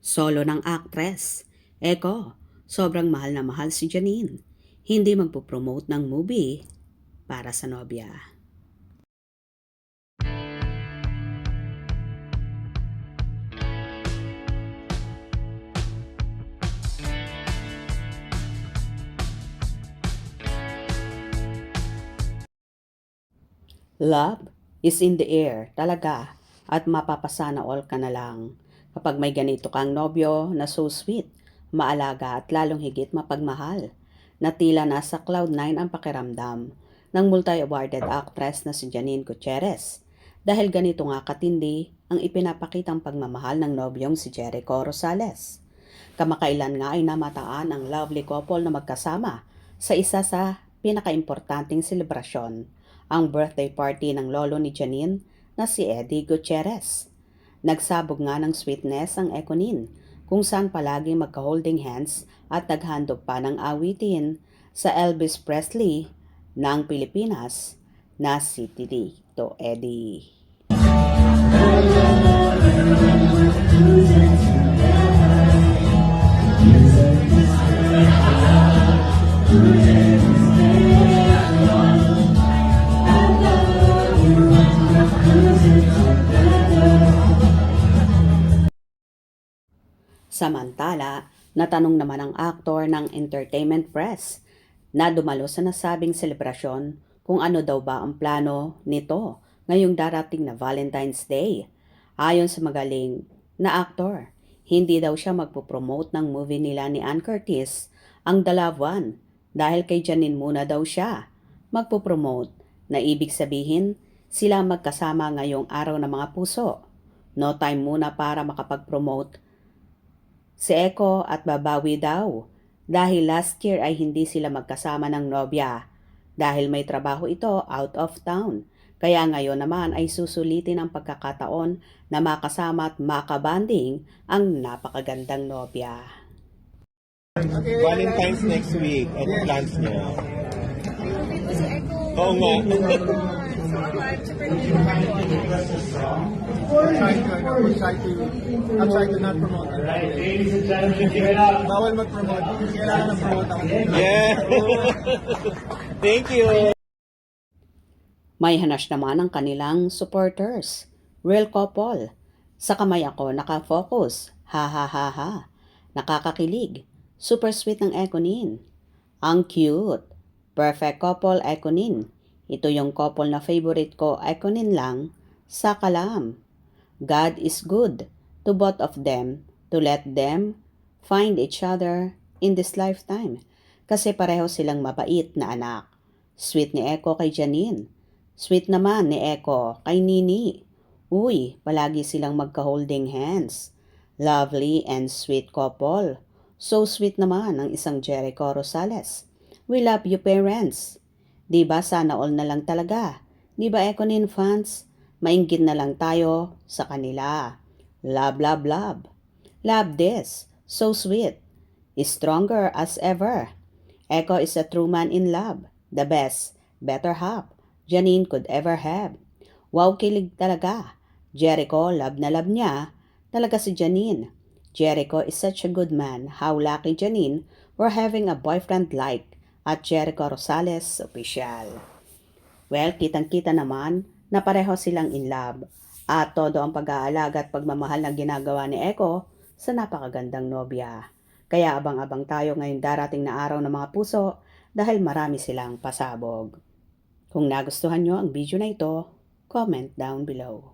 Solo ng actress. Eko, sobrang mahal na mahal si Janine. Hindi magpo-promote ng movie para sa nobya. Love is in the air talaga at mapapasana all ka na lang. Kapag may ganito kang nobyo na so sweet, maalaga at lalong higit mapagmahal. Na tila nasa cloud 9 ang pakiramdam ng multi-awarded actress na si Janine Gutierrez. Dahil ganito nga katindi ang ipinapakitang pagmamahal ng nobyong si Jericho Rosales. Kamakailan nga ay namataan ang lovely couple na magkasama sa isa sa pinakaimportanteng selebrasyon, ang birthday party ng lolo ni Janine na si Eddie Gutierrez. Nagsabog nga ng sweetness ang Econin, kung saan palaging magka-holding hands at naghandog pa ng awitin sa Elvis Presley ng Pilipinas na si Tito Eddie. Samantala, natanong naman ang aktor ng Entertainment Press na dumalo sa nasabing selebrasyon kung ano daw ba ang plano nito ngayong darating na Valentine's Day. Ayon sa magaling na aktor, hindi daw siya magpo-promote ng movie nila ni Ann Curtis, ang The Loved One, dahil kay Janine muna daw siya magpo-promote, na ibig sabihin sila magkasama ngayong araw ng mga puso. No time muna para makapag-promote si Eko at babawi daw dahil last year ay hindi sila magkasama ng nobya dahil may trabaho ito out of town. Kaya ngayon naman ay susulitin ang pagkakataon na makasama at makabanding ang napakagandang nobya. Valentine's next week. Ano plans niyo? Si Echo. Oo nga. I'm trying to not promote it. Ladies and gentlemen, give it up. Bawal mag-promote. Kailangan mag-promote ako. Yeah. Thank you. May hanas naman ang kanilang supporters. Real couple. Sa kamay ako nakafocus. Ha ha ha ha. Nakakakilig. Super sweet ng Econin. Ang cute. Perfect couple Econin. Ito yung couple na favorite ko, Econin lang, sa Kalam. God is good to both of them to let them find each other in this lifetime. Kasi pareho silang mabait na anak. Sweet ni Eko kay Janine. Sweet naman ni Eko kay Nini. Uy, palagi silang magka-holding hands. Lovely and sweet couple. So sweet naman ang isang Jericho Rosales. We love you parents. Diba sana all na lang talaga? Diba Econin fans? Mainggit na lang tayo sa kanila. Love, love, love. Love this. So sweet. Stronger as ever. Eko is a true man in love. The best, better half Janine could ever have. Wow, kilig talaga. Jericho, love na love niya talaga si Janine. Jericho is such a good man. How lucky Janine for having a boyfriend like at Jericho Rosales official. Well, kitang-kita naman na pareho silang in love at todo ang pag-aalaga at pagmamahal na ginagawa ni Eko sa napakagandang nobya. Kaya abang-abang tayo ngayong darating na araw ng mga puso dahil marami silang pasabog. Kung nagustuhan nyo ang video na ito, comment down below.